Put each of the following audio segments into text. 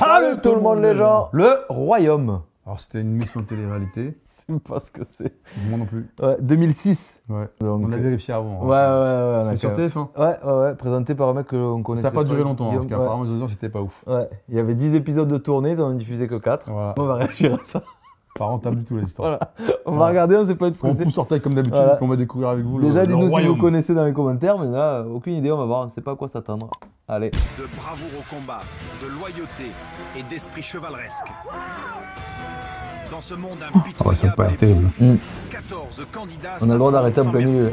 Salut tout le monde les gens. Le Royaume. Alors c'était une mission de télé-réalité. Je sais pas ce que c'est. Moi non plus. Ouais, 2006. Ouais. Donc, on a vérifié avant. Ouais. C'est sur TF1. Ouais. Présenté par un mec qu'on connaissait. Ça n'a pas duré longtemps, parce ouais. qu'apparemment les audiences c'était pas ouf. Ouais. Il y avait 10 épisodes de tournée, ils en ont diffusé que 4. Voilà. On va réagir à ça. Pas rentable du tout les histoires. Voilà. On va regarder, on sait pas ce que On c'est. pousse orteil comme d'habitude, Voilà. qu'on va découvrir avec vous. Déjà, le dites-nous si royaume. vous connaissez dans les commentaires, mais là, aucune idée, on va voir, on sait pas à quoi s'attendre. Allez. De bravoure au combat, de loyauté et d'esprit chevaleresque. Dans ce monde impitoyable, ça peut être terrible. 14 candidats. On a le droit d'arrêter en plein milieu.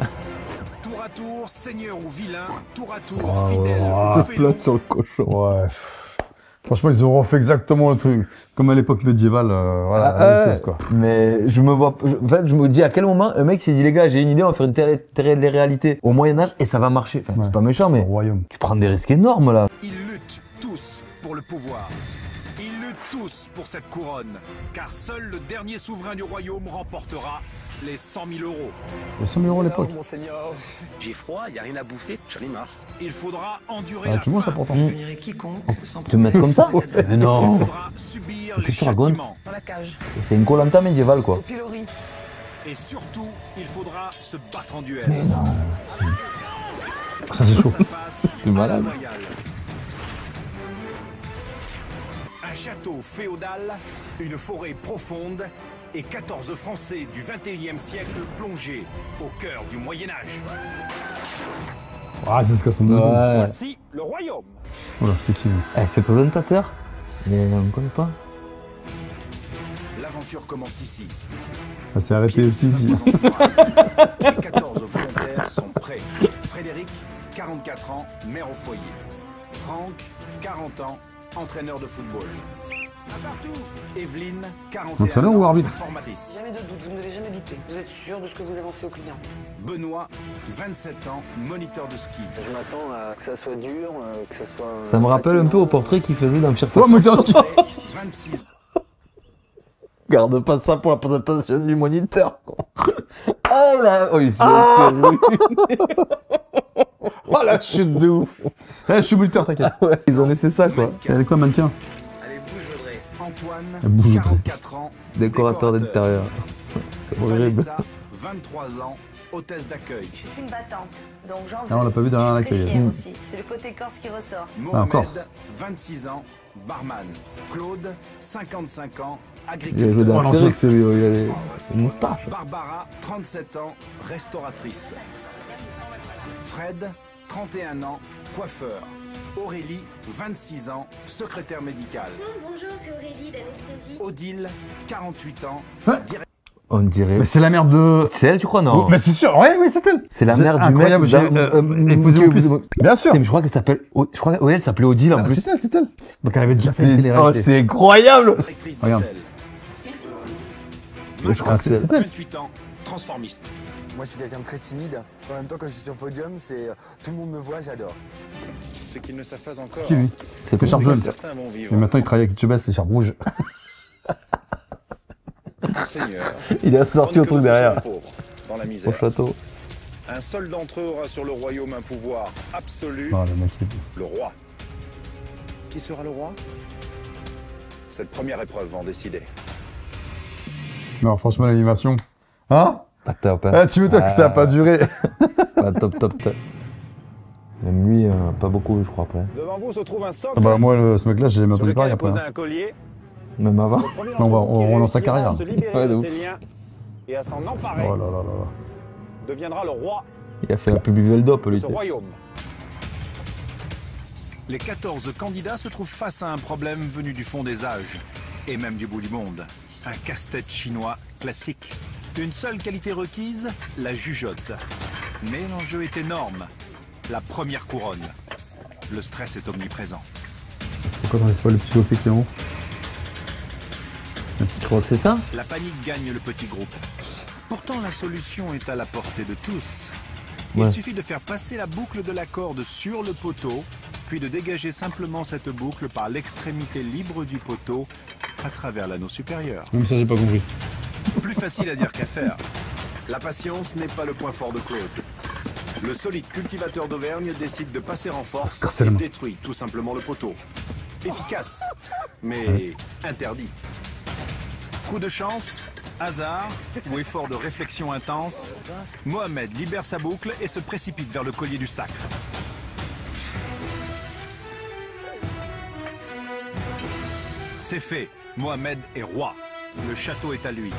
Tour à tour, seigneur ou vilain, tour à tour, Oh, fidèle oh, ou félon. Plate sur le cochon. Ouais. Franchement, ils auront fait exactement le truc. Comme à l'époque médiévale, voilà, la même chose, quoi. Mais je me vois, en fait, je me dis à quel moment un mec s'est dit les gars, j'ai une idée, on va faire une télé-réalité au Moyen-Âge et ça va marcher. Enfin, c'est pas méchant, mais Le royaume. tu prends des risques énormes là. Ils luttent tous pour le pouvoir. Ils luttent tous pour cette couronne. Car seul le dernier souverain du royaume remportera les 100 000 euros. Les 100 000 euros à l'époque. J'ai froid, y a rien à bouffer, j'en ai marre. Il faudra endurer Ah, la tu manges ça faim. pourtant. Punirez quiconque sans Tu veux me mettre comme ça? Mais Il non. faudra subir les Qu'est-ce que tu racontes? châtiments. dans la cage. C'est une Koh-Lanta médiévale quoi. Au pilori. Et surtout, il faudra se battre en duel. Mais non. Ça c'est chaud. T'es malade. Un château féodal, une forêt profonde et 14 Français du 21e siècle plongés au cœur du Moyen-Âge. Ah, c'est ce que ça me dit. Ouais. Voici le royaume. Voilà, c'est qui lui? C'est le présentateur. Mais on ne connaît pas. L'aventure commence ici. Ça s'est arrêté aussi ici. Les 14 volontaires sont prêts. Frédéric, 44 ans, mère au foyer. Franck, 40 ans, entraîneur de football. Evelyne, 41 Entraîneur ans, ou arbitre? formatrice. Jamais de doute, vous ne devez jamais douter. Vous êtes sûr de ce que vous avancez aux clients. Benoît, 27 ans, moniteur de ski. Je m'attends à que ça soit dur, que ça soit... Ça me rappelle un peu au portrait qu'il faisait dans Fear Oh, Factor. mais t'as 26 Garde pas ça pour la présentation du moniteur. Ah là, oui, c'est Oh la chute de ouf. Je suis moniteur, t'inquiète. ouais, ils ont laissé ça quoi. Elle est quoi, mannequin? Allez, bouge Audrey. Antoine, Bouge, 44 ans, Décorateur d'intérieur. C'est horrible. Vanessa, 23 ans, hôtesse d'accueil. Je suis une battante, donc j'en veux. Ah, on l'a pas vu derrière Je suis très l'accueil. fière aussi. C'est le côté corse qui ressort. Mohamed, Corse. 26 ans, barman. Claude, 55 ans, Il a agriculteur. joué dans Oh, Astérix, celui il a des moustaches. Barbara, 37 ans, restauratrice. Fred, 31 ans, coiffeur. Aurélie, 26 ans, secrétaire médicale. Bonjour, c'est Aurélie d'anesthésie. Odile, 48 ans, Hein On dirait. Mais c'est la mère de. C'est elle, tu crois, non? Mais c'est sûr, ouais, oui, c'est elle. C'est la mère du Incroyable, mec. j'ai épousé mon fils. Bien sûr. Mais je crois qu'elle s'appelle. Je crois qu'elle s'appelait Odile en Ah, plus. c'est elle, c'est elle. Donc elle avait déjà fait une Oh, télé-réalité. c'est incroyable! directrice Regarde. d'hôtel. Je crois que c'est c'est elle. 28 ans, transformiste. Moi, je suis quelqu'un de très timide. En même temps, quand je suis sur le podium, c'est tout le monde me voit, j'adore. Ce qu'ils ne savent pas encore, Qui lui? C'est Charles c'est que Jaune. certains vont vivre. Et maintenant il travaille avec Etchebest, c'est Charles Rouge. Seigneur, Il est assorti au truc derrière. dans la Au misère. château. Un seul d'entre eux aura sur le royaume un pouvoir absolu, Oh, le mec il est. le roi. Qui sera le roi? Cette première épreuve va en décider. Non, franchement, l'animation. Hein? Pas top, hein. Ah, tu m'étonnes que ça a pas duré. Pas top. Même lui, pas beaucoup, je crois, après. Devant vous se trouve un socle Ah bah, moi, ce mec-là, j'ai jamais sur entendu lequel parler est après. posé hein. un collier. Même avant. On relance sa carrière. Se libérer Ouais, de de ouf. ses liens et à s'en emparer Oh là là là là. deviendra le roi Il a fait la pub Viveldop, de lui. ce royaume. Les 14 candidats se trouvent face à un problème venu du fond des âges, et même du bout du monde. Un casse-tête chinois classique. Une seule qualité requise, la jugeote. Mais l'enjeu est énorme. La première couronne. Le stress est omniprésent. Pourquoi t'enlèves pas le petit loquet qui est en haut? Tu crois que c'est ça? La panique gagne le petit groupe. Pourtant, la solution est à la portée de tous. Il Ouais. suffit de faire passer la boucle de la corde sur le poteau, puis de dégager simplement cette boucle par l'extrémité libre du poteau à travers l'anneau supérieur. Même ça, j'ai pas compris. Plus facile à dire qu'à faire. La patience n'est pas le point fort de Claude. Le solide cultivateur d'Auvergne décide de passer en force et Scarcellement. détruit tout simplement le poteau. efficace, mais interdit. Coup de chance, hasard ou effort de réflexion intense, Mohamed libère sa boucle et se précipite vers le collier du sacre. C'est fait, Mohamed est roi. Le château est à lui.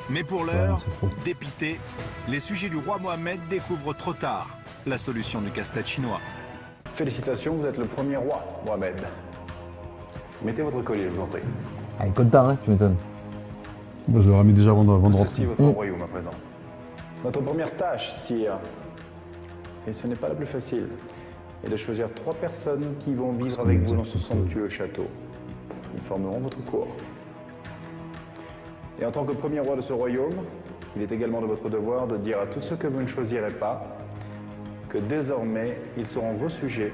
Mais pour l'heure, dépités, les sujets du roi Mohamed découvrent trop tard la solution du casse-tête chinois. Félicitations, vous êtes le premier roi, Mohamed. Mettez votre collier, je vous en prie. Ah, il est content, hein, tu m'étonnes. Moi, je l'aurais mis déjà avant de Ceci rentrer. est votre royaume à présent. Notre première tâche, sire, et ce n'est pas la plus facile, est de choisir 3 personnes qui vont vivre avec vous dans ce somptueux château. Ils formeront votre cour. Et en tant que premier roi de ce royaume, il est également de votre devoir de dire à tous ceux que vous ne choisirez pas que désormais, ils seront vos sujets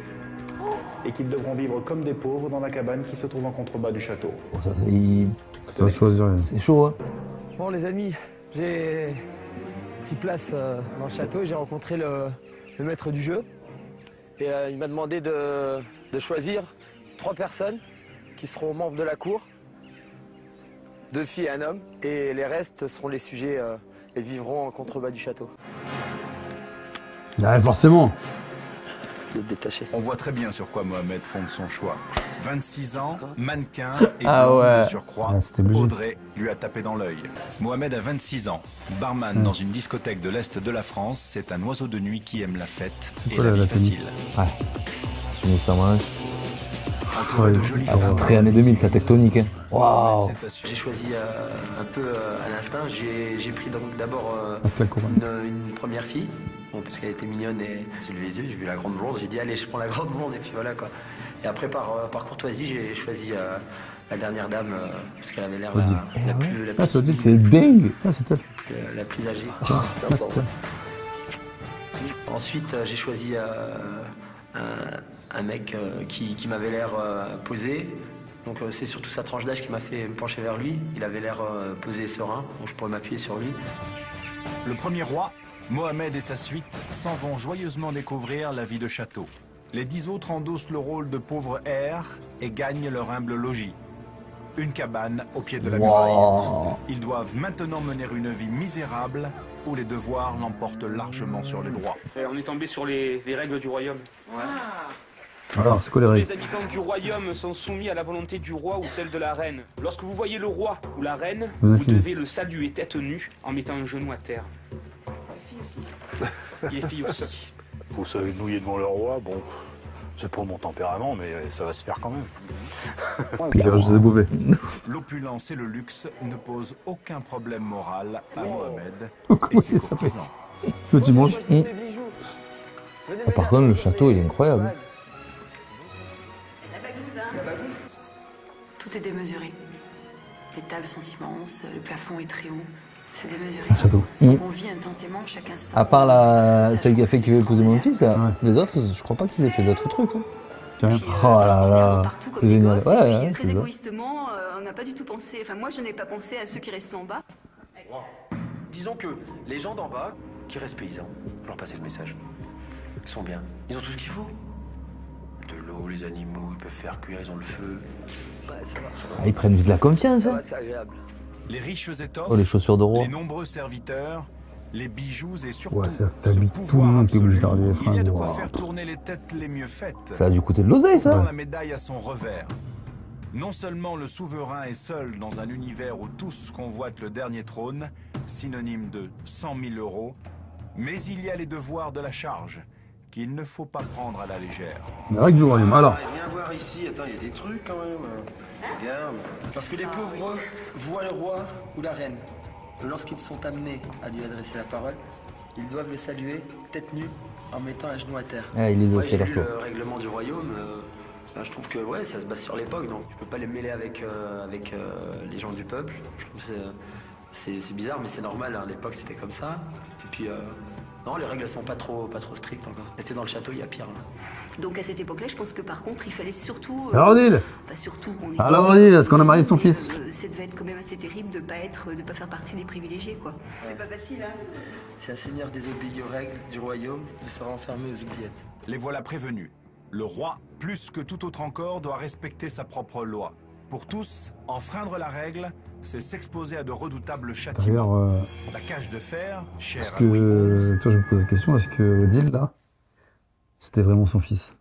et qu'ils devront vivre comme des pauvres dans la cabane qui se trouve en contrebas du château. Bon, ça, Ça va choisir. c'est chaud, hein. Bon les amis, j'ai pris place dans le château et j'ai rencontré le maître du jeu. Et il m'a demandé de choisir 3 personnes qui seront membres de la cour, 2 filles et un homme, et les restes seront les sujets et vivront en contrebas du château. Ouais, forcément. D'être détaché. On voit très bien sur quoi Mohamed fonde son choix. 26 ans, mannequin et Ah blonde ouais. de surcroît. Ah, c'était obligé. Audrey lui a tapé dans l'œil. Mohamed a 26 ans, barman dans une discothèque de l'Est de la France. C'est un oiseau de nuit qui aime la fête et quoi, la la vie tenue facile. Ouais. Je mets ça, moi. Entouré de jolies Ah, femmes. très années 2000, ça tectonique, hein. Waouh. Mohamed s'est assuré. J'ai choisi un peu à l'instinct. J'ai pris donc d'abord Avec la couronne. une première fille, bon, parce qu'elle était mignonne et j'ai levé les yeux, j'ai vu la grande blonde, j'ai dit allez je prends la grande blonde et puis voilà quoi. Et après par courtoisie j'ai choisi la dernière dame parce qu'elle avait l'air la plus Ah, ça veut dire c'est dingue. Ah, c'est top. la plus âgée. Ensuite j'ai choisi un mec qui m'avait l'air posé. Donc c'est surtout sa tranche d'âge qui m'a fait me pencher vers lui. Il avait l'air posé et serein, donc je pourrais m'appuyer sur lui. Le premier roi, Mohamed et sa suite s'en vont joyeusement découvrir la vie de château. Les 10 autres endossent le rôle de pauvres heirs et gagnent leur humble logis. Une cabane au pied de la muraille. Ils doivent maintenant mener une vie misérable où les devoirs l'emportent largement sur les droits. On est tombé sur les règles du royaume. Alors, c'est quoi les règles? Les habitants du royaume sont soumis à la volonté du roi ou celle de la reine. Lorsque vous voyez le roi ou la reine, vous devez le saluer tête nue en mettant un genou à terre. Et les filles aussi. Vous savez nouiller devant le roi, bon, c'est pour mon tempérament, mais ça va se faire quand même. José Bové. L'opulence et le luxe ne posent aucun problème moral à Mohamed Comment et ses il s'appelle? courtisans. Le dimanche. Ah, par contre, le château, il est incroyable. Tout est démesuré. Les tables sont immenses, le plafond est très haut. C'est démesuré. Un château. Donc on vit intensément chaque instant. À part celle qui a fait qui veut épouser mon fils, là, les autres, je crois pas qu'ils aient fait d'autres trucs. Hein. Oh là là, c'est génial. Ouais, Très c'est ça. égoïstement, on n'a pas du tout pensé. Enfin, moi, je n'ai pas pensé à ceux qui restent en bas. Disons que les gens d'en bas, qui restent paysans, faut leur passer le message. Ils sont bien. Ils ont tout ce qu'il faut. De l'eau, les animaux, ils peuvent faire cuire, ils ont le feu. Ouais, ça va. Ah, ils prennent de la confiance, hein. Ouais, c'est agréable. Les riches étoffes, Oh, les chaussures de roi. les nombreux serviteurs, les bijoux et surtout Ouais, c'est ce t'habites tout le pouvoir monde qui est obligé absolu. d'arriver, Il y a de quoi frère. faire tourner les têtes les mieux faites. Ça a dû coûter de l'oseille, Tant ça. la médaille à son revers. Non seulement le souverain est seul dans un univers où tous convoitent le dernier trône, synonyme de 100 000 euros, mais il y a les devoirs de la charge qu'il ne faut pas prendre à la légère. Les règles du royaume. Alors, Viens voir ici, attends, il y a des trucs quand même. Regarde. Parce que les pauvres voient le roi ou la reine. Lorsqu'ils sont amenés à lui adresser la parole, ils doivent le saluer tête nue en mettant un genou à terre. Ah, il les a aussi J'ai à leur lu tour. le règlement du royaume. Je trouve que ouais, ça se base sur l'époque, donc je peux pas les mêler avec les gens du peuple. Je trouve que c'est bizarre, mais c'est normal. À l'époque, c'était comme ça. Et puis Non, les règles elles sont pas trop strictes encore. Rester dans le château, il y a pire. Là. Donc à cette époque-là, je pense que par contre, il fallait surtout... Alors Odile Pas surtout, on Alors Odile, est-ce qu'on a marié son fils? Ça devait être quand même assez terrible de pas faire partie des privilégiés, quoi. C'est pas facile, hein. Si un seigneur désobéit aux règles du royaume, il sera enfermé aux oubliettes. Les voilà prévenus. Le roi, plus que tout autre encore, doit respecter sa propre loi. Pour tous, enfreindre la règle, c'est s'exposer à de redoutables châtiments. D'ailleurs, La cage de fer, chère est-ce à Louis que... Toi, je me pose la question, est-ce que Odile, là, c'était vraiment son fils?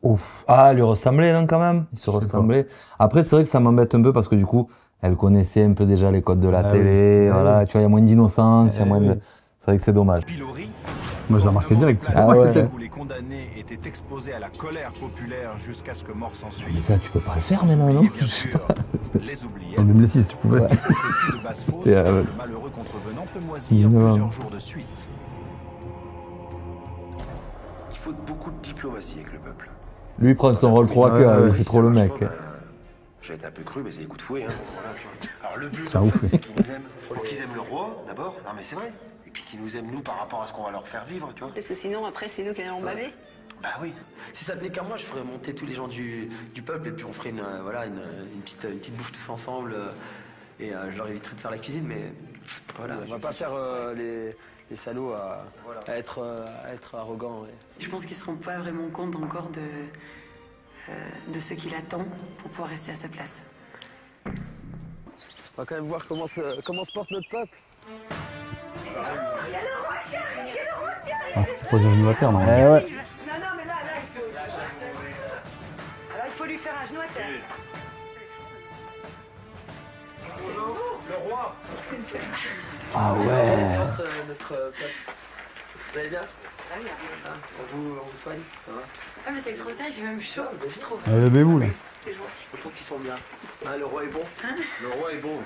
Ouf. Ah, elle lui ressemblait, non, quand même? Il se ressemblait. Après, c'est vrai que ça m'embête un peu parce que du coup, elle connaissait un peu déjà les codes de la télé. Voilà, tu vois, il y a moins d'innocence, il y a moins de... C'est vrai que c'est dommage. Pilori, Moi, je l'ai remarqué direct. Ah ouais. où les condamnés étaient exposés à la colère populaire jusqu'à ce que mort s'ensuive. Mais ça, tu peux pas le faire maintenant, non? Bien sûr, les oubliettes. En 2006, tu pouvais. Ouais. De base fausse, C'était, le malheureux contrevenu peut moisir 19 ans. plusieurs jours de suite. Il faut beaucoup de diplomatie avec le peuple. Lui, il prend son rôle trop à cœur, il fait trop le mec. Je vais être un peu cru, mais c'est des coups de fouet. Hein. Voilà, puis- Alors le but, C'est un en ouf, fait, lui. c'est qu'ils nous aiment. Pour qu'ils aiment le roi, d'abord. Non, mais c'est vrai. Et puis qu'ils nous aiment, nous, par rapport à ce qu'on va leur faire vivre, tu vois. Parce que sinon, après, c'est nous qui allons baver. Bah oui. Si ça tenait qu'à moi, je ferais monter tous les gens du peuple et puis on ferait une petite bouffe tous ensemble. Et je leur éviterais de faire la cuisine, mais voilà. On va pas faire les salauds à être arrogants. Ouais. Je pense qu'ils se rendent pas vraiment compte encore de ce qu'il attend pour pouvoir rester à sa place. On va quand même voir comment se porte notre peuple. Ah, faut qu'il pose un genou à terre, non? Ouais. Non, mais là, il faut... Alors, il faut lui faire un genou à terre. Le roi. Ah ouais. Notre peuple. Vous allez bien? On vous soigne? Ça va? Ah, mais c'est extraordinaire, il fait même chaud, je trouve. Levez-vous, là. C'est gentil. Je trouve qu'ils sont bien. Ah, le roi est bon. Le roi est bon.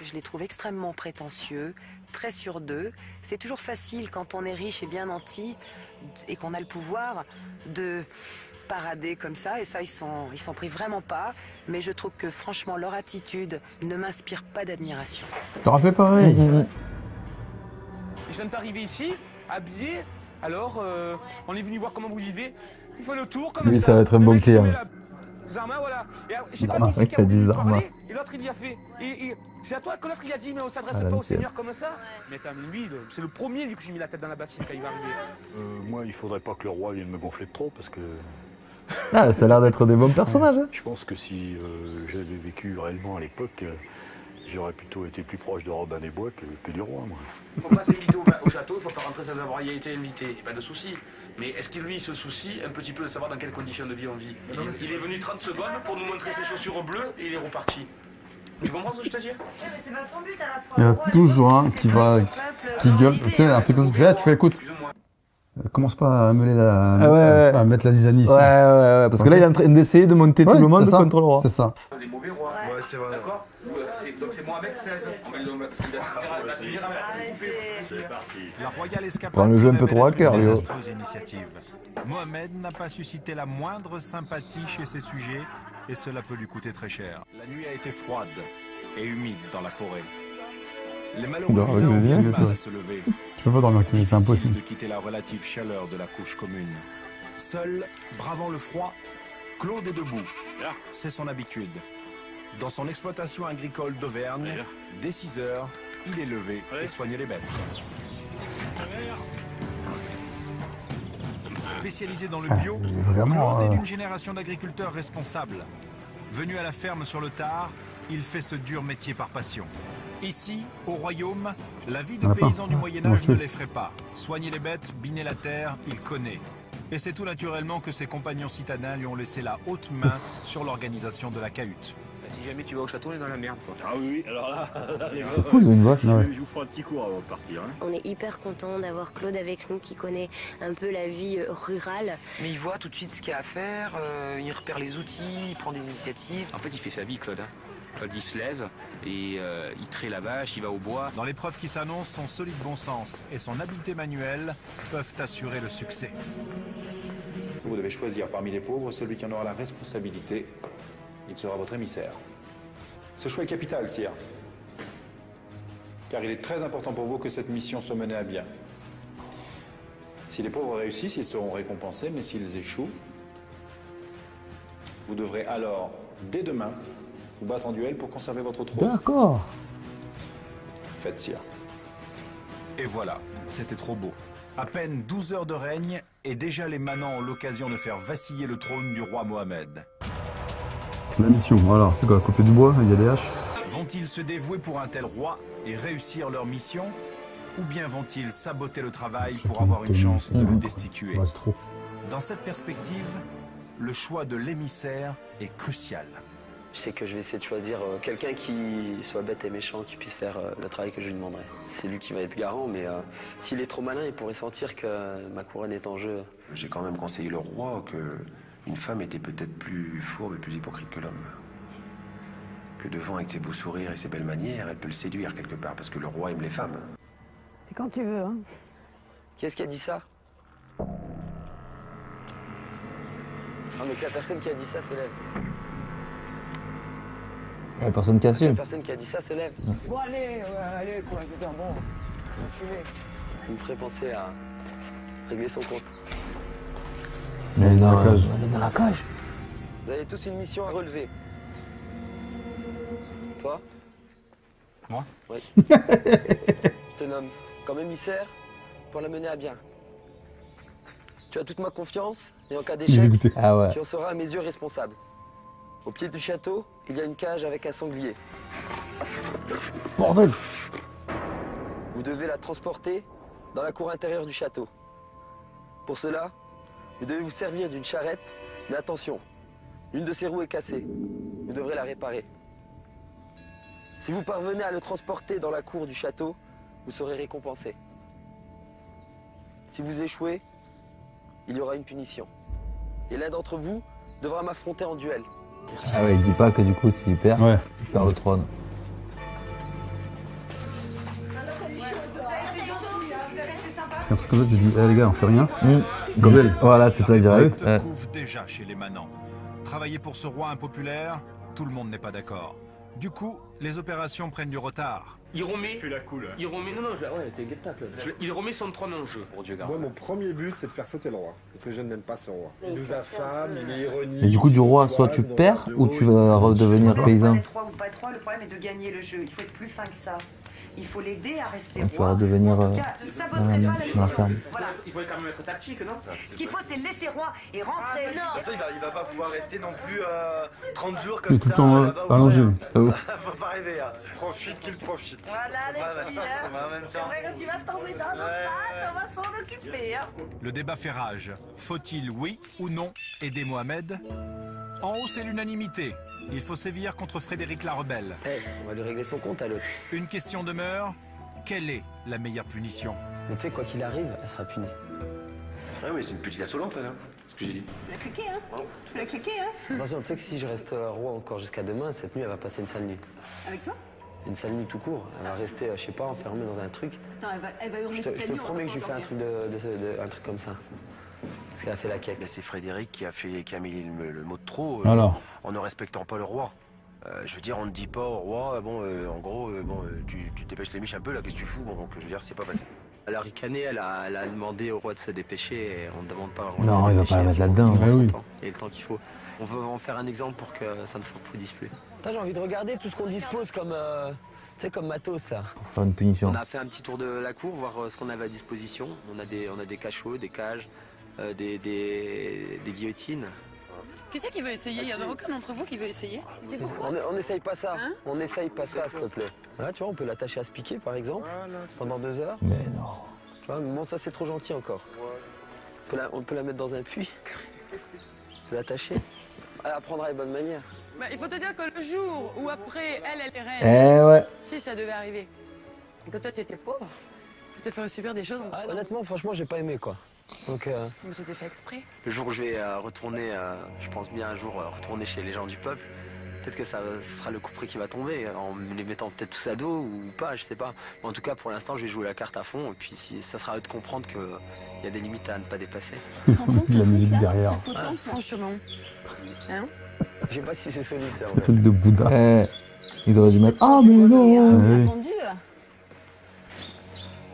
Je les trouve extrêmement prétentieux, très sûrs d'eux. C'est toujours facile quand on est riche et bien nanti et qu'on a le pouvoir de parader comme ça, et ça ils s'en privent vraiment pas, mais je trouve que franchement leur attitude ne m'inspire pas d'admiration. T'auras fait pareil. Ils sont arrivés ici, habillés, alors on est venu voir comment vous vivez. Il fait le tour comme Lui, ça. ça va être un Le bon mec, il se client. met là. Zarma, voilà. Et je sais pas Zarma, qui c'est mec, qui il a voulu dit lui Zarma. parler, et l'autre il y a fait. Et c'est à toi que l'autre il a dit, mais on s'adresse Ah, pas au l'ancienne. Seigneur comme ça. Mais attends, mais lui, c'est le premier lui que j'ai mis la tête dans la bassine quand il va arriver. Moi, il faudrait pas que le roi vienne me gonfler de trop parce que Ah, ça a l'air d'être des bons personnages. Hein. je pense que si j'avais vécu réellement à l'époque, j'aurais plutôt été plus proche de Robin des Bois que du roi, moi. Faut pas s'inviter au château, il faut pas rentrer sans avoir été invité, pas de souci. Mais est-ce qu'il lui il se soucie un petit peu de savoir dans quelles conditions de vie on vit? Il est venu 30 secondes pour nous montrer ses chaussures bleues et il est reparti. Tu comprends ce que je te dis? C'est pas son but à la fois. Il y en a toujours un qui gueule. Tu sais, un truc comme ça, tu fais, tu fais, écoute, commence pas à meubler à mettre la zizanie ici. Ouais, parce que là, il est en train d'essayer de monter tout le monde contre le roi. C'est ça. Les mauvais rois. Ouais, c'est vrai. D'accord? Donc c'est Mohamed XVI. Parce qu'il va se finir avec la poupée. C'est parti. La royale escapade Prends le jeu un peu se trop à révèle être cœur, une Léo. désastreuse initiative. Mohamed n'a pas suscité la moindre sympathie chez ses sujets et cela peut lui coûter très cher. La nuit a été froide et humide dans la forêt. Les malheureux Non, villains ont je bien dis, du toi. mal à se lever. Tu peux pas dormir avec lui, c'est Difficile impossible. de quitter la relative chaleur de la couche commune. Seul, bravant le froid, Claude est debout. C'est son habitude. Dans son exploitation agricole d'Auvergne, dès 6 heures, il est levé et soigne les bêtes. Spécialisé dans le bio, il est vraiment, Claude est d'une génération d'agriculteurs responsables. Venu à la ferme sur le tard, il fait ce dur métier par passion. Ici, au royaume, la vie de On a pas. paysan du On Moyen-Âge va ne tuer. l'effraie pas. Soigner les bêtes, biner la terre, il connaît. Et c'est tout naturellement que ses compagnons citadins lui ont laissé la haute main sur l'organisation de la cahute. Si jamais tu vas au château, on est dans la merde. Quoi. Ah oui, alors là, C'est fou, c'est une vache. je vous ferai un petit cours avant de partir. Hein. On est hyper content d'avoir Claude avec nous qui connaît un peu la vie rurale. Mais il voit tout de suite ce qu'il y a à faire, il repère les outils, il prend des initiatives. En fait, il fait sa vie, Claude. Claude, il se lève et il traite la vache, il va au bois. Dans l'épreuve qui s'annonce, son solide bon sens et son habileté manuelle peuvent assurer le succès. Vous devez choisir parmi les pauvres celui qui en aura la responsabilité. Il sera votre émissaire. Ce choix est capital, sire. Car il est très important pour vous que cette mission soit menée à bien. Si les pauvres réussissent, ils seront récompensés, mais s'ils échouent, vous devrez alors, dès demain, vous battre en duel pour conserver votre trône. D'accord. Faites sire. Et voilà, c'était trop beau. À peine 12 heures de règne, et déjà les manants ont l'occasion de faire vaciller le trône du roi Mohamed. La mission, alors c'est quoi? Couper du bois, il y a des haches. Vont-ils se dévouer pour un tel roi et réussir leur mission? Ou bien vont-ils saboter le travail pour avoir une chance de le destituer? Ouais, c'est trop. Dans cette perspective, le choix de l'émissaire est crucial. Je sais que je vais essayer de choisir quelqu'un qui soit bête et méchant, qui puisse faire le travail que je lui demanderai. C'est lui qui va être garant, mais s'il est trop malin, il pourrait sentir que ma couronne est en jeu. J'ai quand même conseillé le roi qu'une femme était peut-être plus fourbe et plus hypocrite que l'homme. Que devant, avec ses beaux sourires et ses belles manières, elle peut le séduire quelque part, parce que le roi aime les femmes. C'est quand tu veux, hein. Qui est-ce qui a dit ça? Ah, mais que la personne qui a dit ça se lève. La personne qui assume. La personne qui a dit ça se lève. Bon, allez, allez, quoi, c'est bon. On va fumer. Il me ferait penser à régler son compte. Mais non, cage. elle est dans la cage. Vous avez tous une mission à relever. Toi? Moi? Oui. Je te nomme comme émissaire pour la mener à bien. Tu as toute ma confiance et en cas Il est d'échec, dégoûté. Ah ouais. tu en seras à mes yeux responsable. Au pied du château, il y a une cage avec un sanglier. Bordel! Vous devez la transporter dans la cour intérieure du château. Pour cela, vous devez vous servir d'une charrette, mais attention, l'une de ses roues est cassée. Vous devrez la réparer. Si vous parvenez à le transporter dans la cour du château, vous serez récompensé. Si vous échouez, il y aura une punition. Et l'un d'entre vous devra m'affronter en duel. Merci. Ah ouais, il dit pas que du coup, s'il perd, Ouais. il perd le trône. Un truc comme ça, tu dis, eh les gars, on fait rien. Comme voilà, c'est ça que j'aurais eu. Le couvre déjà chez les manants. Travailler pour ce roi impopulaire, tout le monde n'est pas d'accord. Du coup, les opérations prennent du retard. Il remet. Fais la cool. Il remet. Non, non, ouais, t'es guet-tac là. Il remet son trône en jeu. Pour Dieu garde. Moi, mon premier but, c'est de faire sauter le roi. Parce que je n'aime pas ce roi. Il nous affame, il est ironique. Et du coup, du roi, soit tu perds ou tu vas redevenir paysan. Être roi ou pas être roi, le problème est de gagner le jeu. Il faut être plus fin que ça. Il faut l'aider à rester Tu vas roi. redevenir En tout cas, ne saboterait pas la dans la mission. ferme. Voilà. Il faut quand même être tactique, non? Ce qu'il faut, c'est laisser roi et rentrer. De toute façon, il va pas pouvoir rester non plus 30 jours Il est comme tout le ça. temps là-bas au allongé. frais, hein. Faut pas rêver. Hein. Profite qu'il profite. Voilà les petits, hein. En même C'est temps. vrai, quand tu vas tomber dans nos pattes, on va s'en occuper, hein. Le débat fait rage. Faut-il, oui ou non, aider Mohamed? En haut, c'est l'unanimité. Il faut sévir contre Frédéric la Rebelle. Hey, on va lui régler son compte à l'autre. Une question demeure. Quelle est la meilleure punition? Mais tu sais, quoi qu'il arrive, elle sera punie. Ah oui, c'est une petite insolente, là. C'est ce que j'ai dit. Tu l'as cliqué, hein. Tu l'as cliqué, hein. Attention, tu sais que si je reste roi encore jusqu'à demain, cette nuit, elle va passer une sale nuit. Avec toi? Une sale nuit tout court. Elle va rester, je sais pas, enfermée dans un truc. Attends, elle va hurler Je toute la te nuit. on promets va que je lui pas fais un dormir. un truc comme ça. Parce qu'elle a fait la quête. C'est Frédéric qui a mis le mot de trop Alors. en ne respectant pas le roi. Je veux dire, on ne dit pas au roi, bon, en gros, tu dépêches les miches un peu, là, qu'est-ce que tu fous? Bon, donc, je veux dire, c'est pas passé. Elle a ricané, elle a demandé au roi de se dépêcher et on ne demande pas au roi Non, de se il va dépêcher. pas la mettre là-dedans. Il prend Bah son oui. temps et le temps qu'il faut. On veut en faire un exemple pour que ça ne se reproduise plus. J'ai envie de regarder tout ce qu'on dispose comme, tu sais, comme matos là. Pour faire une punition. On a fait un petit tour de la cour, voir ce qu'on avait à disposition. On a des cachots, des cages, des guillotines. Qui c'est qui veut essayer? Il n'y en a aucun d'entre vous qui veut essayer? On n'essaye pas ça. Hein? On n'essaye pas ça, s'il te plaît. Là, tu vois, on peut l'attacher à ce piquet, par exemple, pendant 2 heures. Mais non. Tu vois, mais bon, ça, c'est trop gentil encore. On peut la mettre dans un puits. On peut l'attacher. Elle apprendra les bonnes manières. Bah, il faut te dire que le jour où après elle est reine, Eh ouais. si ça devait arriver, et que toi t'étais pauvre, je te ferais subir des choses. Honnêtement, franchement, j'ai pas aimé, quoi. Donc, Mais c'était fait exprès. le jour où je vais retourner, je pense bien un jour retourner chez les gens du peuple, peut-être que ça sera le coup près qui va tomber, en me les mettant peut-être tous à dos ou pas, je sais pas. Mais en tout cas, pour l'instant, je vais jouer la carte à fond, et puis si, ça sera à eux de comprendre qu'il y a des limites à ne pas dépasser. Ils ont mis la musique derrière. Franchement. Hein? Je sais pas si c'est solide, ça. en Un fait. truc de Bouddha. Eh, ils auraient dû mettre. Ah, mais non. Oui.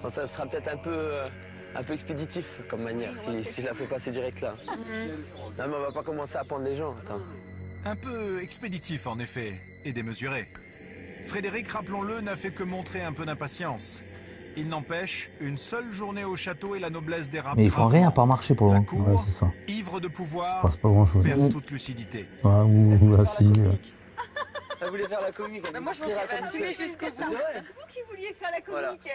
Bon, ça sera peut-être un peu un peu expéditif comme manière, si je la fais passer direct là. Non, mais on va pas commencer à pendre les gens, attends. Un peu expéditif en effet, et démesuré. Frédéric, rappelons-le, n'a fait que montrer un peu d'impatience. Il n'empêche, une seule journée au château et la noblesse dérape. Mais ils font rien à part marcher pour le moment. Ouais, c'est ça. Ivre de pouvoir, Ça passe pas grand-chose. perd toute lucidité. Ouais, ou assis. Elle voulait faire la comique. Bah, moi, je pense qu'elle va assumer jusqu'au bout. C'est vrai. Vous qui vouliez faire la comique.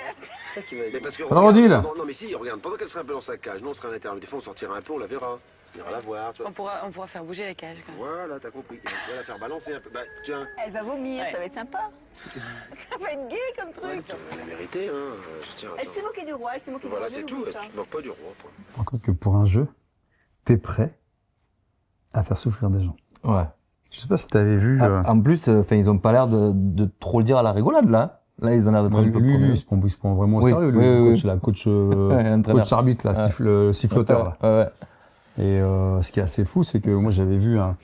C'est ça qui va être. Mais parce que, Alors, on dit, là. non, mais si, regarde, pendant qu'elle serait un peu dans sa cage, nous on serait à l'intérieur. Des fois on sortira un peu, on la verra. On ira la voir, tu vois. On pourra faire bouger la cage. Quand même. Voilà, t'as compris. On va la faire balancer un peu. Bah, tiens. Elle va vomir, ça va être sympa. Ça va être gay comme truc. Elle a mérité, hein. Tiens, Elle s'est moquée du roi, elle s'est moquée du roi. Voilà, c'est tout. Tu te moques pas du roi. Encore que pour un jeu, t'es prêt à faire souffrir des gens. Ouais. Je sais pas si t'avais vu. En plus, ils ont pas l'air de trop le dire à la rigolade, là. Là, ils ont l'air d'être un peu lui, premiers. il se prend vraiment au Oui, sérieux. oui, Coach, la coach arbitre, là, siffloteur. Là. Et ce qui est assez fou, c'est que moi, j'avais vu un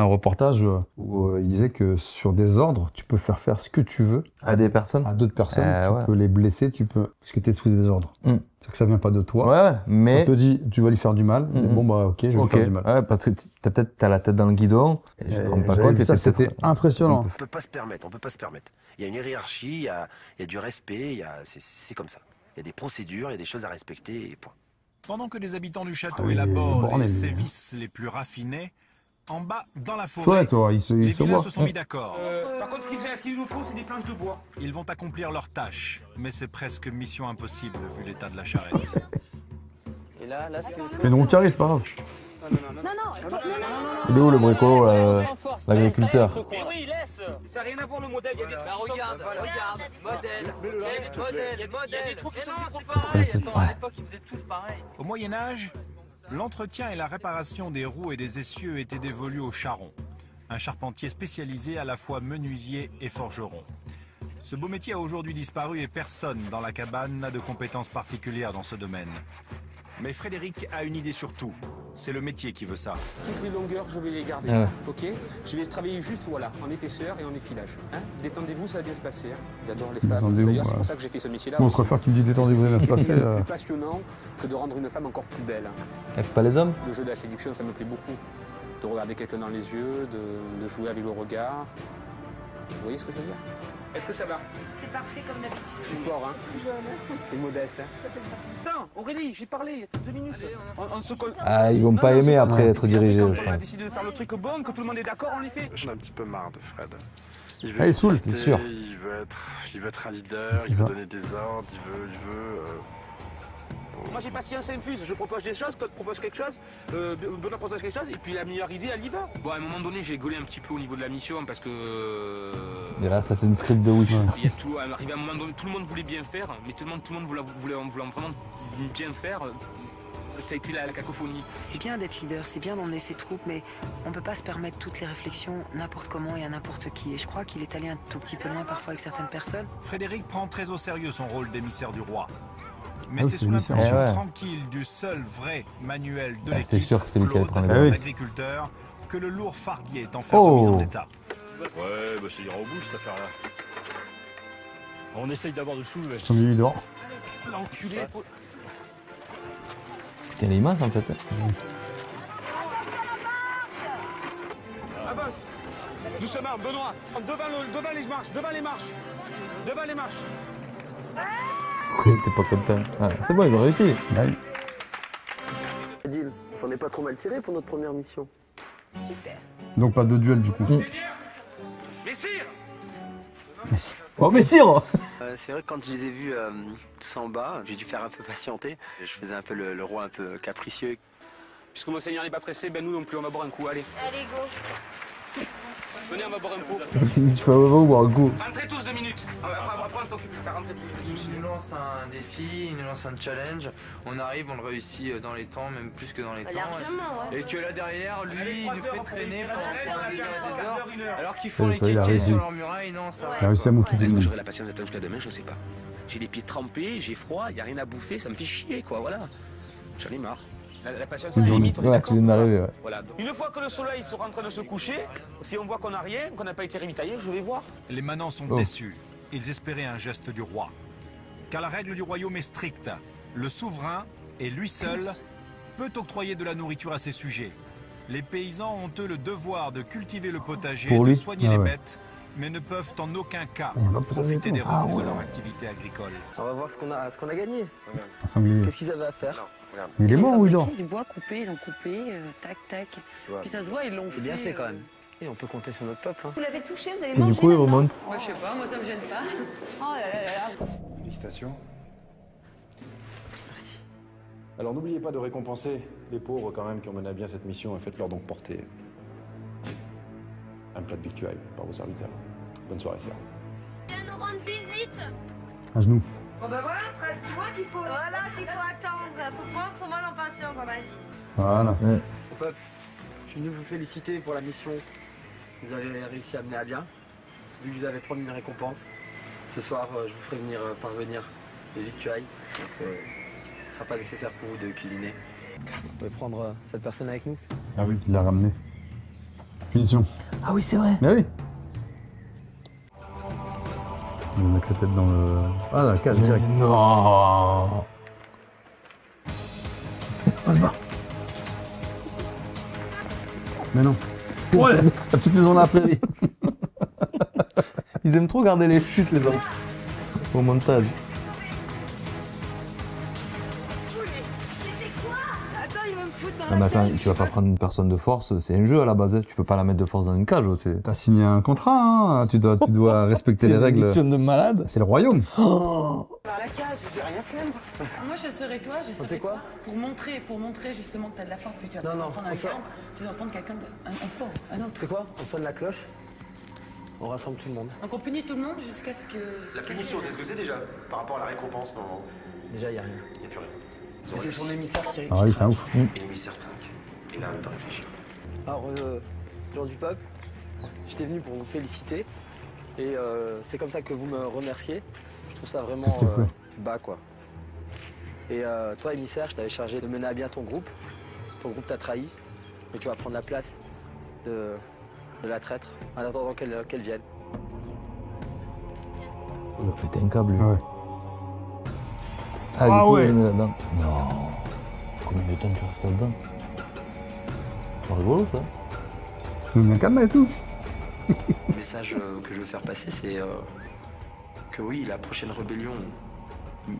reportage où il disait que sur des ordres, tu peux faire ce que tu veux. À des personnes. À d'autres personnes. Tu peux les blesser, parce que t'es sous des ordres. C'est que ça vient pas de toi. Mais. On te dit, tu vas lui faire du mal. Bon, bah, ok, je vais lui faire du mal. Ouais, parce que t'as la tête dans le guidon. Et je te rends pas compte. C'était impressionnant. On peut pas se permettre, Il y a une hiérarchie, il y a du respect, c'est comme ça. Il y a des procédures, il y a des choses à respecter et point. Pendant que les habitants du château élaborent les sévices les plus raffinés, en bas, dans la forêt, les villains se sont mis d'accord. Par contre, ce qu'il nous faut, c'est des planches de bois. Ils vont accomplir leur tâche, mais c'est presque mission impossible vu l'état de la charrette. Et là, ce qu'il faut. Mais donc, Thierry, c'est pas grave. Non. Il est où le bricot, l'agriculteur? Mais oui, laisse. Ça n'a rien à voir le modèle. Il y a des trous. Regarde. Modèle. Il y a des trous qui sont plus pareils. À l'époque, ils faisaient tous pareil. Au Moyen-Âge, l'entretien et la réparation des roues et des essieux étaient dévolus au charron, un charpentier spécialisé à la fois menuisier et forgeron. Ce beau métier a aujourd'hui disparu et personne dans la cabane n'a de compétences particulières dans ce domaine. Mais Frédéric a une idée sur tout. C'est le métier qui veut ça. Toutes les longueurs, je vais les garder. Ok. Je vais travailler juste en épaisseur et en effilage. Détendez-vous, ça va bien se passer. J'adore les femmes. D'ailleurs, c'est pour ça que j'ai fait ce métier-là. Mon préfère qui me dit détendez-vous, ça va bien se passer. C'est plus passionnant que de rendre une femme encore plus belle. Elle fait pas les hommes? Le jeu de la séduction, ça me plaît beaucoup. De regarder quelqu'un dans les yeux, de jouer avec le regard. Vous voyez ce que je veux dire? Est-ce que ça va? C'est parfait comme d'habitude. Je suis fort, hein? Et modeste, hein? Attends, Aurélie, j'ai parlé il y a 2 minutes. Ils vont pas aimer après être dirigés, je On a décidé de faire le truc bon, que tout le monde est d'accord, on les fait. J'en ai un petit peu marre de Fred. Il saoule, c'est sûr. Il veut être un leader, il veut donner des ordres, il veut... Moi j'ai pas science infuse, je propose des choses, Claude propose quelque chose, Benoît propose quelque chose, et puis la meilleure idée, elle y va. Bon, à un moment donné, j'ai gaulé un petit peu au niveau de la mission parce que. Et là, ça c'est une script de Wish. Il y a tout, arrivé à un moment donné, tout le monde voulait bien faire, mais tout le monde voulait vraiment bien faire. Ça a été la cacophonie. C'est bien d'être leader, c'est bien d'emmener ses troupes, mais on peut pas se permettre toutes les réflexions n'importe comment et à n'importe qui. Et je crois qu'il est allé un tout petit peu loin parfois avec certaines personnes. Frédéric prend très au sérieux son rôle d'émissaire du roi. Mais c'est sous l'impulsion tranquille du seul vrai manuel de l'équipe, sûr que c'est lui qui allait prendre l'agriculteur, que le lourd fardier est enfin remis en état. Ouais, bah ça ira au bout cette affaire-là. On essaye d'avoir de soulever. Ils sont mis dehors. L'enculé. Putain, il est immense en fait. Avance. Doucement, Benoît. Devant les marches. T'es pas content. C'est bon, ils ont réussi. Adil, on s'en est pas trop mal tiré pour notre première mission. Super. Donc pas de duel du coup. Messire. Oh Messire. C'est vrai que quand je les ai vus tout ça en bas, j'ai dû faire un peu patienter. Je faisais un peu le roi un peu capricieux. Puisque Monseigneur n'est pas pressé, ben nous non plus, on va boire un coup, allez. Allez, go. Venez, on va boire un coup. Tu fais un moment ou un coup? Rentrez tous 2 minutes. Après, on s'occupe de ça, rentrez tous. Il nous lance un défi, il nous lance un challenge. On arrive, on le réussit dans les temps, même plus que dans les temps. Largement, ouais. Et que là derrière, lui, il nous fait traîner pendant des heures et des heures. Alors qu'ils font les kékés sur leur muraille, non, ça va. Il a réussi à m'occuper. Est-ce que j'aurai la patience d'attendre jusqu'à demain? Je ne sais pas. J'ai les pieds trempés, j'ai froid, il n'y a rien à bouffer, ça me fait chier, quoi, voilà. J'en ai marre. La patience, c'est la limite, on est d'accord. Tu viens d'arriver, ouais. Voilà. Une fois que le soleil sera en train de se coucher, si on voit qu'on n'a rien, qu'on n'a pas été ravitaillé, je vais voir. Les manants sont déçus. Ils espéraient un geste du roi. Car la règle du royaume est stricte. le souverain, et lui seul, peut octroyer de la nourriture à ses sujets. Les paysans ont eux le devoir de cultiver le potager, de soigner les bêtes, mais ne peuvent en aucun cas profiter des revenus de leur activité agricole. On va voir ce qu'on a gagné. Un sanglier. Qu'est-ce qu'ils avaient à faire? Il est mort ou il dort? Du bois coupé, ils ont coupé, tac, tac. Puis ça se voit, ils l'ont fait. C'est bien fait quand même. Et on peut compter sur notre peuple. Hein. Vous l'avez touché, vous allez Et manger. du coup, il remonte. Moi, je sais pas, moi, ça me gêne pas. Oh là là là. Félicitations. Merci. Alors n'oubliez pas de récompenser les pauvres quand même qui ont mené à bien cette mission et faites-leur donc porter un plat de victuailles par vos serviteurs. Bonne soirée, Sarah. Viens nous rendre visite. À genoux. Bon ben voilà, Fred, tu vois qu'il faut... Voilà, qu'il faut attendre. Faut prendre son mal en patience dans la vie. Voilà. Mon peuple, je suis venu vous féliciter pour la mission que vous avez réussi à mener à bien. Vu que vous avez promis une récompense, ce soir, je vous ferai venir parvenir des victuailles. Donc, ce ne sera pas nécessaire pour vous de cuisiner. Vous pouvez prendre cette personne avec nous. Ah oui, il l'a ramené. Punition. Ah oui, c'est vrai. Mais oui. On va mettre la tête dans le... Ah, la cage direct. Non. On se bat. Mais non. Ouais, la petite maison dans la prairie. Ils aiment trop garder les chutes, les enfants. Au montage. Ah, mais attends, tu vas pas prendre une personne de force, c'est un jeu à la base, tu peux pas la mettre de force dans une cage. T'as signé un contrat, hein. tu dois respecter les règles. C'est une mission de malade. C'est le royaume. Par la cage, je vais rien faire. Moi, je serais toi, je serais quoi toi. Pour montrer justement que t'as de la force, puis tu vas Non, prendre un camp, tu vas prendre quelqu'un, un pauvre, un autre. C'est quoi? On sonne la cloche, on rassemble tout le monde. Donc on punit tout le monde jusqu'à ce que... La punition, c'est ce que c'est déjà par rapport à la récompense, non? Déjà, il n'y a rien. Il n'y a plus rien. Mais c'est son émissaire qui... Ah oui, c'est un ouf. Et l'émissaire trinque. Il a le temps de réfléchir. Alors, gens du peuple, j'étais venu pour vous féliciter. Et c'est comme ça que vous me remerciez. Je trouve ça vraiment bas, quoi. Et toi, émissaire, je t'avais chargé de mener à bien ton groupe. Ton groupe t'a trahi. Et tu vas prendre la place de la traître en attendant qu'elle vienne. Il va péter un câble, lui. Ouais. Ah, du coup, il est là-dedans. Non. Combien de temps tu restes là-dedans? C'est rigolo, ça. Il y a un cadenas et tout. Le message que je veux faire passer, c'est que oui, la prochaine rébellion...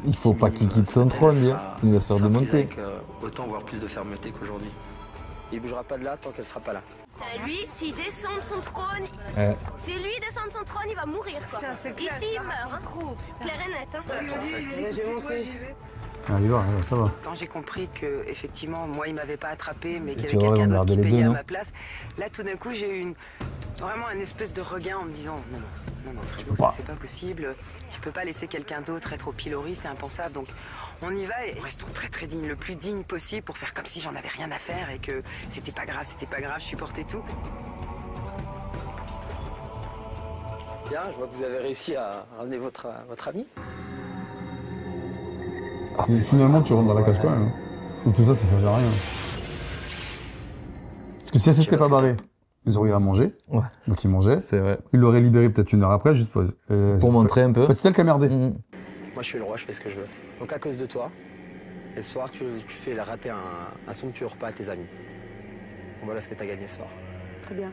Il faut pas qu'il quitte son trône, bien. Sinon, il va se faire démonter. Avec autant, voire plus de fermeté qu'aujourd'hui. Il bougera pas de là tant qu'elle sera pas là. Lui, s'il descend de son trône, si lui descend de son trône, il va mourir, quoi. Ici, il meurt, hein. Clair et net, hein. J'ai monté. Ah, il va, ça va. Quand j'ai compris que effectivement moi il m'avait pas attrapé mais qu'il y tu avait vois, quelqu'un ils vont d'autre qui garder les payait deux, à non ma place, là tout d'un coup j'ai eu vraiment un espèce de regain en me disant non Fredo, ça c'est pas possible, tu peux pas laisser quelqu'un d'autre être au pilori, c'est impensable, donc on y va et restons très très dignes, le plus digne possible pour faire comme si j'en avais rien à faire et que c'était pas grave, je supportais tout. Bien, je vois que vous avez réussi à ramener votre ami. Et finalement, tu rentres dans la cage quand même. Hein. Tout ça, ça servait à rien. Parce que si elle s'était pas barrée, ils auraient à manger. Ouais. Donc ils mangeaient. C'est vrai. Ils l'auraient libéré peut-être une heure après, juste pour montrer un peu. C'est elle qui a merdé. Moi, je suis le roi, je fais ce que je veux. Donc à cause de toi, et ce soir, tu fais rater un somptueux repas à tes amis. Donc, voilà ce que tu as gagné ce soir. Très bien.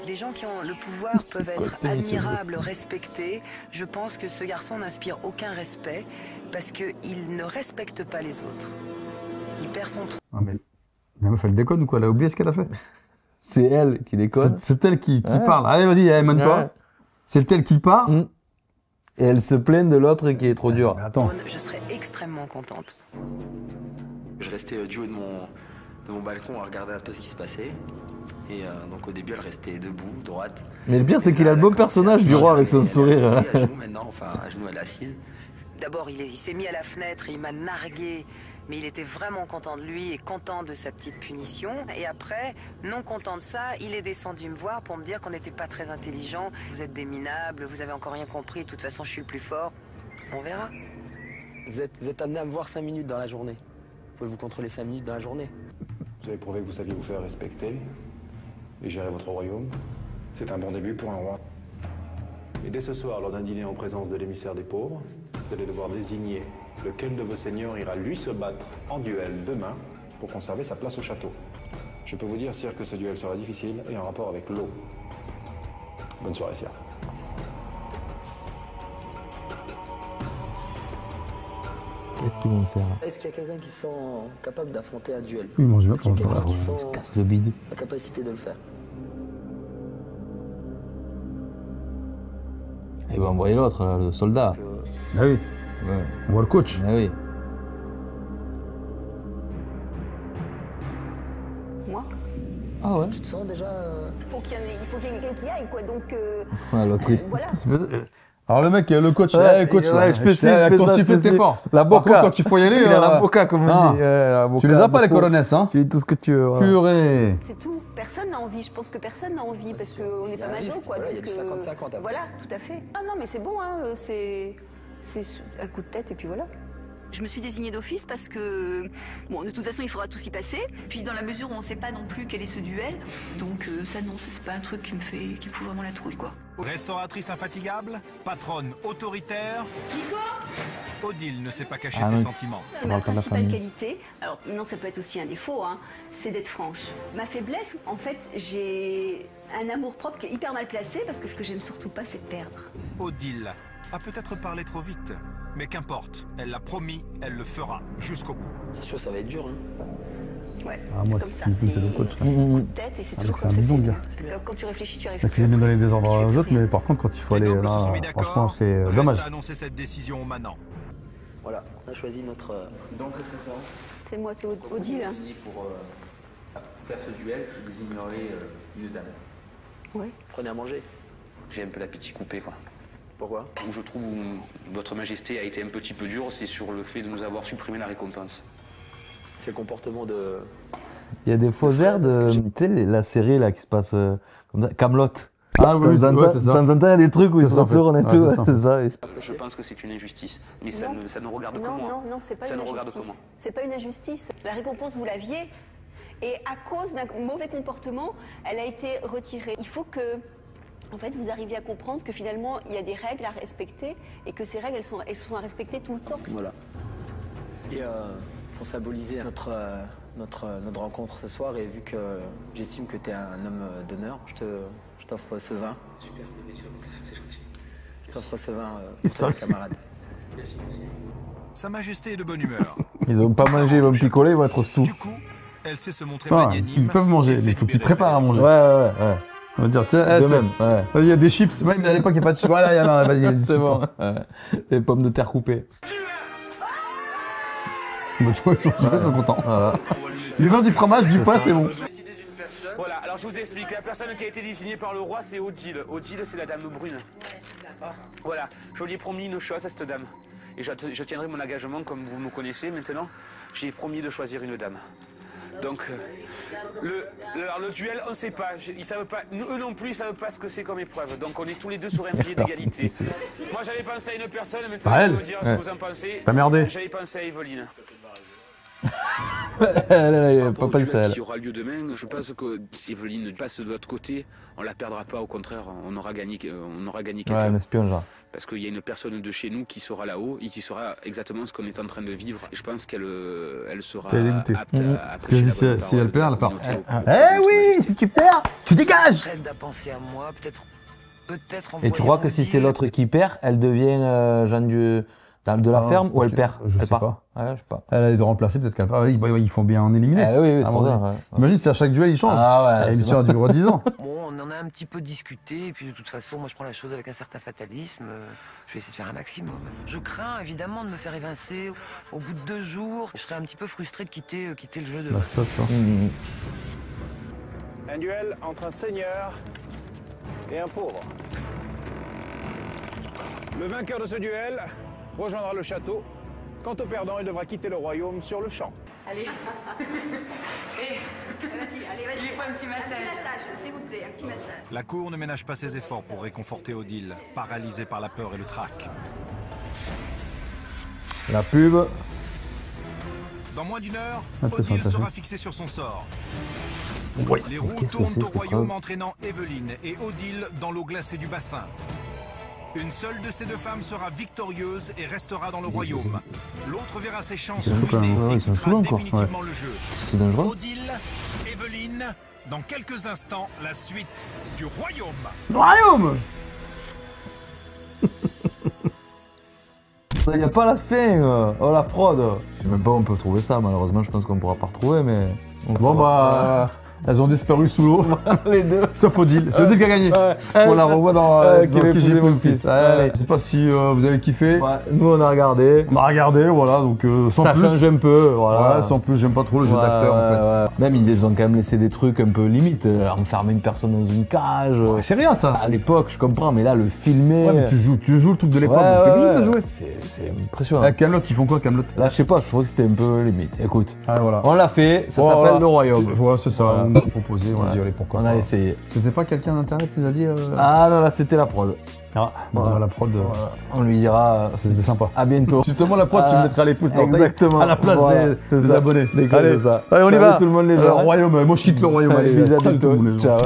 Des gens qui ont le pouvoir peuvent être admirables, respectés. Je pense que ce garçon n'inspire aucun respect parce qu'il ne respecte pas les autres. Il perd son trou. Ah, mais la meuf, elle déconne ou quoi? Elle a oublié ce qu'elle a fait. C'est elle qui déconne. C'est elle qui parle. Allez, vas-y, elle mène pas. C'est elle qui part. Et elle se plaint de l'autre qui est trop dur. Mais attends. Je serais extrêmement contente. Je restais du haut de mon balcon à regarder un peu ce qui se passait. Et donc au début, elle restait debout, droite. Mais le pire, c'est qu'il a le bon personnage du roi avec son sourire. À genoux maintenant, enfin à genoux, elle est assise. D'abord, il s'est mis à la fenêtre et il m'a nargué. Mais il était vraiment content de lui et content de sa petite punition. Et après, non content de ça, il est descendu me voir pour me dire qu'on n'était pas très intelligent. Vous êtes des minables, vous avez encore rien compris. De toute façon, je suis le plus fort. On verra. Vous êtes amené à me voir 5 minutes dans la journée. Vous pouvez vous contrôler 5 minutes dans la journée. Vous avez prouvé que vous saviez vous faire respecter et gérer votre royaume. C'est un bon début pour un roi. Et dès ce soir, lors d'un dîner en présence de l'émissaire des pauvres, vous allez devoir désigner Lequel de vos seigneurs ira lui se battre en duel demain pour conserver sa place au château? Je peux vous dire, sire, que ce duel sera difficile et en rapport avec l'eau. Bonne soirée, sire. Qu'est-ce qu'ils vont faire là? Est-ce qu'il y a quelqu'un qui se sent capable d'affronter un duel? Oui, mange bien Est-ce qu'il y a quelqu'un qui Il se sent casse le bide. la capacité de le faire? Il va envoyer l'autre, là, le soldat. Ah oui. Ouais. On voit le coach. Ah oui. Moi? Ah ouais. Tu te sens déjà... Il faut qu'il y ait quelqu'un qui aille, quoi. Donc, Ouais, l'autre. voilà. Alors le mec, le coach, Ouais, coach, ouais, là, je fais ci, avec je ton fais ça, sifflet, je fais t'es ci. fort. La Par boca. contre, quand il faut y aller, Il a la boca, comme on non. dit. La boca, Tu les as pas, les beaucoup. colonnes, hein? Tu dis tout ce que tu veux. voilà. Purée. C'est tout. Personne n'a envie. Je pense que personne n'a envie parce qu'on n'est pas un maso, risque, quoi. voilà, il y a Donc, du 50-50 après. Voilà, tout à fait. Ah non, mais c'est bon, hein. C'est un coup de tête et puis voilà. Je me suis désignée d'office parce que, bon, de toute façon, il faudra tous y passer. Puis dans la mesure où on ne sait pas non plus quel est ce duel, donc ça non, c'est pas un truc qui me fout vraiment la trouille, quoi. Restauratrice infatigable, patronne autoritaire, Odile ne sait pas cacher Ah ses oui. sentiments. Ma Comme la principale famille. qualité, alors non, ça peut être aussi un défaut, hein, c'est d'être franche. Ma faiblesse, en fait, j'ai un amour-propre qui est hyper mal placé parce que ce que j'aime surtout pas, c'est perdre. Odile a peut-être parlé trop vite, mais qu'importe, elle l'a promis, elle le fera jusqu'au bout. C'est sûr, ça va être dur. Hein. Ouais, Ah, moi, c'est comme c'est ça, qui me fait le coach, là. coup de tête et c'est Ah, toujours c'est comme un ça. bidon, c'est le bien. gars. Parce que quand tu réfléchis, tu arrives Là, tu viens de donner des ordres aux autres, mais par contre, quand il faut Les aller nobles se sont là, mis d'accord. franchement, c'est Reste dommage. à annoncer cette décision au manant. Voilà, on a choisi notre... Donc c'est ça. C'est moi, c'est Odile. hein. Pour faire ce duel, je désignerai une dame. Ouais. Prenez à manger. J'ai un peu l'appétit coupé, quoi. Pourquoi? Où je trouve où votre majesté a été un petit peu dure, c'est sur le fait de nous avoir supprimé la récompense. C'est le comportement de... Il y a des faux airs de. Tu sais, la série là qui se passe comme ça. Camelot. Ah oui, de temps ouais, c'est ça. de temps en temps, il y a des trucs où ils C'est se ça, en fait. retournent et Ouais, tout. c'est ça, en C'est ça. Je pense que c'est une injustice, mais ça Non. ne regarde que Non, moi. non, non, c'est pas Ça une ne regarde injustice. que moi. C'est pas une injustice. La récompense, vous l'aviez. Et à cause d'un mauvais comportement, elle a été retirée. Il faut que, en fait, vous arriviez à comprendre que finalement, il y a des règles à respecter et que ces règles, elles sont à respecter tout le temps. Voilà. Et pour symboliser notre rencontre ce soir, et vu que j'estime que tu es un homme d'honneur, je t'offre ce vin. Super, c'est gentil. Je t'offre ce vin, sent- camarade. Merci, merci. Sa majesté est de bonne humeur. Ils vont pas manger, ils vont picoler, ils vont être sous. Du coup, elle sait se montrer Ah, magnanime. ils peuvent manger, et mais fait il faut du qu'ils bien préparent à manger. Ouais. On va dire, tiens, De tiens, même, ouais. il y a des chips. Ouais, mais à l'époque, il n'y a pas de chips. Voilà, il y en a, vas-y, il y a des C'est chips. bon. Ouais. Les pommes de terre coupées. Bah, tu vois, ils sont contents. Voilà. Du vin, du fromage, du pain, c'est bon. Voilà, alors je vous explique. La personne qui a été désignée par le roi, c'est Odile. Odile, c'est la dame brune. Voilà, je lui ai promis une chose à cette dame. Et je tiendrai mon engagement, comme vous me connaissez maintenant. J'ai promis de choisir une dame. Donc, le duel, on ne sait pas. Ils savent pas. Eux non plus, ils ne savent pas ce que c'est comme épreuve. Donc, on est tous les deux sur un pied d'égalité. Moi, j'avais pensé à une personne, maintenant, Ah, elle vous me dire ce Ouais. que vous en pensez. T'as merdé. J'avais pensé à Evelyne. Elle a pas pensé à elle. Qui aura lieu demain, je pense que si Evelyne passe de l'autre côté, on la perdra pas, au contraire, on aura gagné Ouais, quelqu'un. un espion, genre. Parce qu'il y a une personne de chez nous qui sera là-haut et qui saura exactement ce qu'on est en train de vivre. Et je pense qu'elle sera T'es dégoûté. apte à Parce que si prêcher la bonne si elle parole perd, elle de part. la communauté. Eh oui, si tu perds, tu dégages. Arrête d'à penser à moi, peut-être Et tu crois que si c'est l'autre qui perd, elle devient Jeanne de la Ah, ferme je ou elle pense perd? je Elle sais part. pas. Ouais, je sais pas. Elle a de remplacer, peut-être qu'elle part. Ils font bien en éliminer. Oui, c'est À un pour ça. moment donné. Ouais. T'imagines si à chaque duel, il change. Ah ouais, L'émission dure 10 ans. Bon, on en a un petit peu discuté, et puis de toute façon, moi je prends la chose avec un certain fatalisme. Je vais essayer de faire un maximum. Je crains évidemment de me faire évincer au bout de 2 jours. Je serais un petit peu frustré de quitter le jeu de. Bah, ça, tu vois. Un duel entre un seigneur et un pauvre. Le vainqueur de ce duel rejoindra le château. Quant au perdant, il devra quitter le royaume sur le champ. Allez. Vas-y. Je lui fais un petit massage. Un petit massage, s'il vous plaît, un petit massage. La cour ne ménage pas ses efforts pour réconforter Odile, paralysée par la peur et le trac. La pub. Dans moins d'une heure, Attention, Odile attention. sera fixée sur son sort. Oui. Les roues Qu'est-ce que tournent c'est au cette royaume preuve? entraînant Evelyne et Odile dans l'eau glacée du bassin. Une seule de ces deux femmes sera victorieuse et restera dans le royaume. L'autre verra ses chances ruinées et quittera définitivement le jeu. C'est dangereux. Odile, Evelyne, dans quelques instants, la suite du royaume. Le royaume. Il n'y a pas la fin. Oh la prod. Je sais même pas où on peut trouver ça, malheureusement je pense qu'on pourra pas retrouver, mais... Bon bah... Elles ont disparu sous l'eau. Les deux. Sauf Odile. C'est Odile qui a gagné. Parce qu'on la revoit dans Qui j'ai épousé mon fils. Je sais pas si vous avez kiffé. Ouais, nous on a regardé. On a regardé, voilà, donc sans ça plus. change un peu, voilà. Ouais, sans plus, j'aime pas trop le jeu d'acteur en fait. Ouais. Même ils ont quand même laissé des trucs un peu limite. Enfermer une personne dans une cage. Ouais, c'est rien ça. À l'époque, je comprends, mais là le filmer. Ouais, mais tu joues le truc de l'époque, donc t'es obligé de le jouer. C'est impressionnant. À Kaamelott, ils font quoi Kaamelott? Là, je sais pas, je trouvais que c'était un peu limite. Écoute, voilà. On l'a fait, ça s'appelle Le Royaume. Voilà, c'est ça, on nous a proposé, on a dit allez, pourquoi on a essayé. C'était pas quelqu'un d'internet qui nous a dit Ah non, là c'était la prod. Ah, la prod. On lui dira. C'était sympa. À bientôt. Justement, la prod, tu me mettras les pouces exactement à la place des abonnés. Allez, on y va. Tout le monde les Royaume, moi je quitte le royaume. Allez, Salut tout le monde. Ciao.